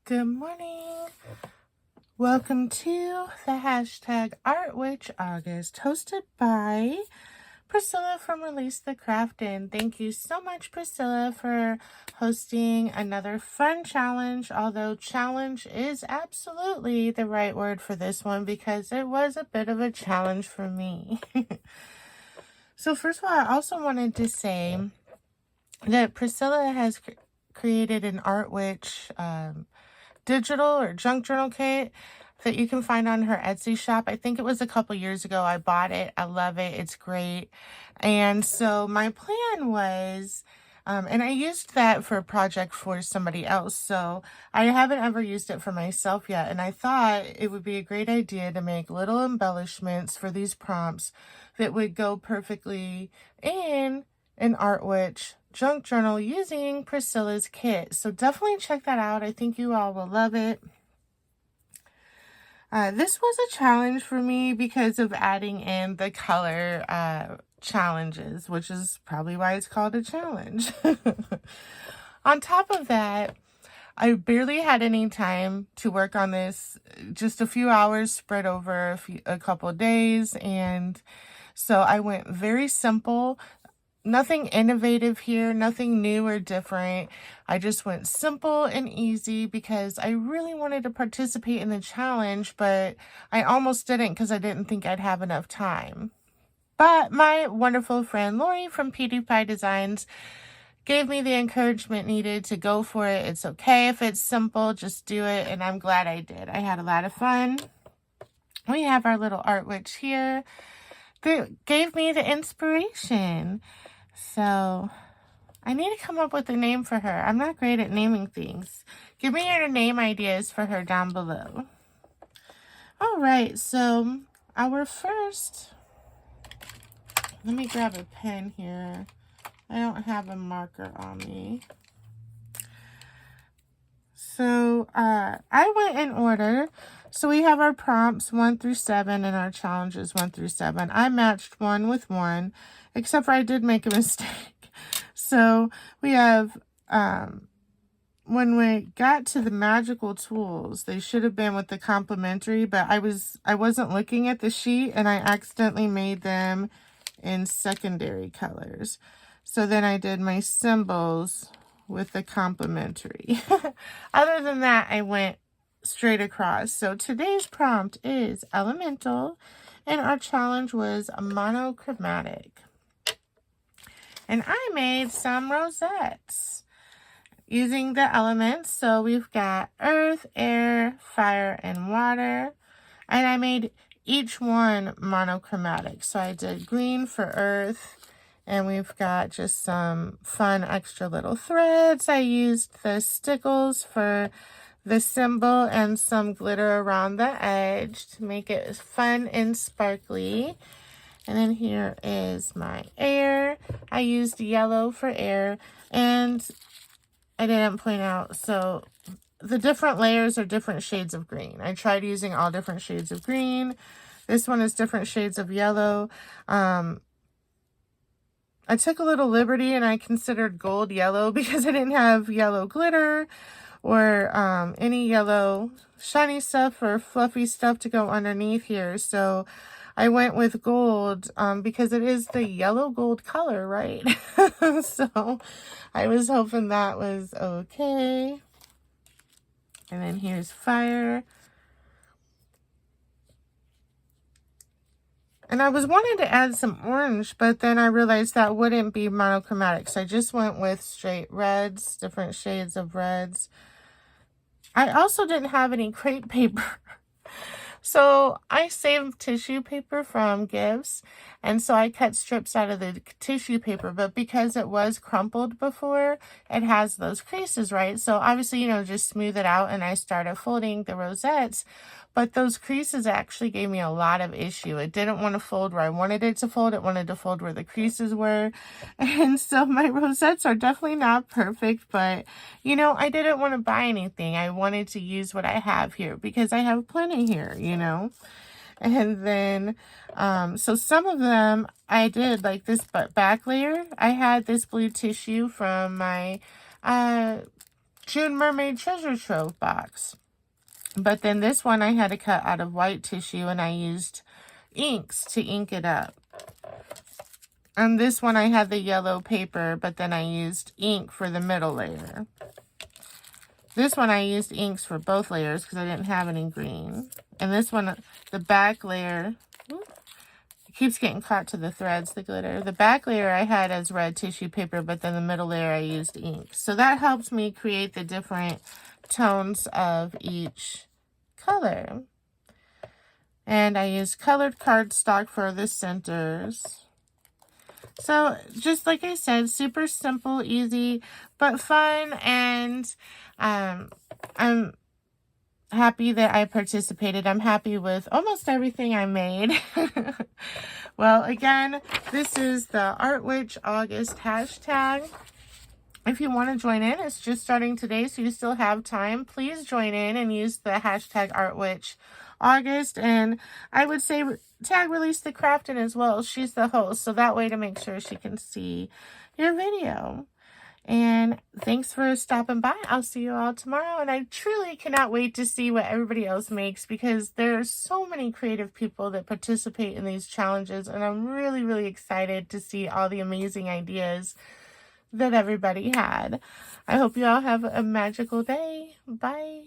Good morning. Welcome to the hashtag Art Witch August, hosted by Priscilla from Release the Craft In. Thank you so much, Priscilla, for hosting another fun challenge, although challenge is absolutely the right word for this one because it was a bit of a challenge for me. So first of all, I also wanted to say that Priscilla has created an Art Witch digital or junk journal kit that you can find on her Etsy shop. I think it was a couple years ago. I bought it. I love it. It's great. And so my plan was, and I used that for a project for somebody else. So I haven't ever used it for myself yet. And I thought it would be a great idea to make little embellishments for these prompts that would go perfectly in an Art Witch junk journal using Priscilla's kit. So definitely check that out. I think you all will love it. This was a challenge for me because of adding in the color challenges, which is probably why it's called a challenge. On top of that, I barely had any time to work on this, just a few hours spread over a couple of days. And so I went very simple. Nothing innovative here, nothing new or different. I just went simple and easy because I really wanted to participate in the challenge, but I almost didn't because I didn't think I'd have enough time. But my wonderful friend Lori from PewDiePie Designs gave me the encouragement needed to go for it. It's okay if it's simple, just do it, and I'm glad I did. I had a lot of fun. We have our little Art Witch here that gave me the inspiration. So I need to come up with a name for her. I'm not great at naming things. Give me your name ideas for her down below. All right, so our first, let me grab a pen here. I don't have a marker on me. So I went in order. So we have our prompts 1 through 7 and our challenges 1 through 7. I matched 1 with 1, except for I did make a mistake. So we have, when we got to the magical tools, they should have been with the complementary, but I wasn't looking at the sheet and I accidentally made them in secondary colors. So then I did my symbols with the complementary. Other than that, I went straight across. So today's prompt is elemental and our challenge was monochromatic. And I made some rosettes using the elements. So we've got earth, air, fire, and water. And I made each one monochromatic. So I did green for earth. And we've got just some fun extra little threads. I used the stickles for the symbol and some glitter around the edge to make it fun and sparkly. And then here is my air. I used yellow for air, and I didn't point out, so the different layers are different shades of green. I tried using all different shades of green. This one is different shades of yellow. I took a little liberty and I considered gold yellow because I didn't have yellow glitter or any yellow shiny stuff or fluffy stuff to go underneath here. So I went with gold because it is the yellow gold color, right? So I was hoping that was okay. And then here's fire. And I was wanting to add some orange, but then I realized that wouldn't be monochromatic. So I just went with straight reds, different shades of reds. I also didn't have any crepe paper. So I saved tissue paper from gifts. And so I cut strips out of the tissue paper. But because it was crumpled before, it has those creases, right? So obviously, just smooth it out. And I started folding the rosettes. But those creases actually gave me a lot of issue. It didn't want to fold where I wanted it to fold. It wanted to fold where the creases were. And so my rosettes are definitely not perfect. But, I didn't want to buy anything. I wanted to use what I have here because I have plenty here, And then, so some of them I did, like this back layer. I had this blue tissue from my June Mermaid Treasure Trove box. But then this one I had to cut out of white tissue, and I used inks to ink it up. And this one I had the yellow paper, but then I used ink for the middle layer. This one I used inks for both layers because I didn't have any green. And this one, the back layer, it keeps getting caught to the threads, the glitter. The back layer I had as red tissue paper, but then the middle layer I used ink. So that helps me create the different tones of each color. And I used colored cardstock for the centers. So just like I said, super simple, easy, but fun, and I'm happy that I participated. I'm happy with almost everything I made. Well, again, this is the Art Witch August hashtag. If you want to join in, it's just starting today, so you still have time. Please join in and use the hashtag Art Witch August, and I would say tag Release the Craftin' as well. She's the host, so that way to make sure she can see your video. And thanks for stopping by. I'll see you all tomorrow, and I truly cannot wait to see what everybody else makes, because there are so many creative people that participate in these challenges, and I'm really, really excited to see all the amazing ideas that everybody had. I hope you all have a magical day. Bye.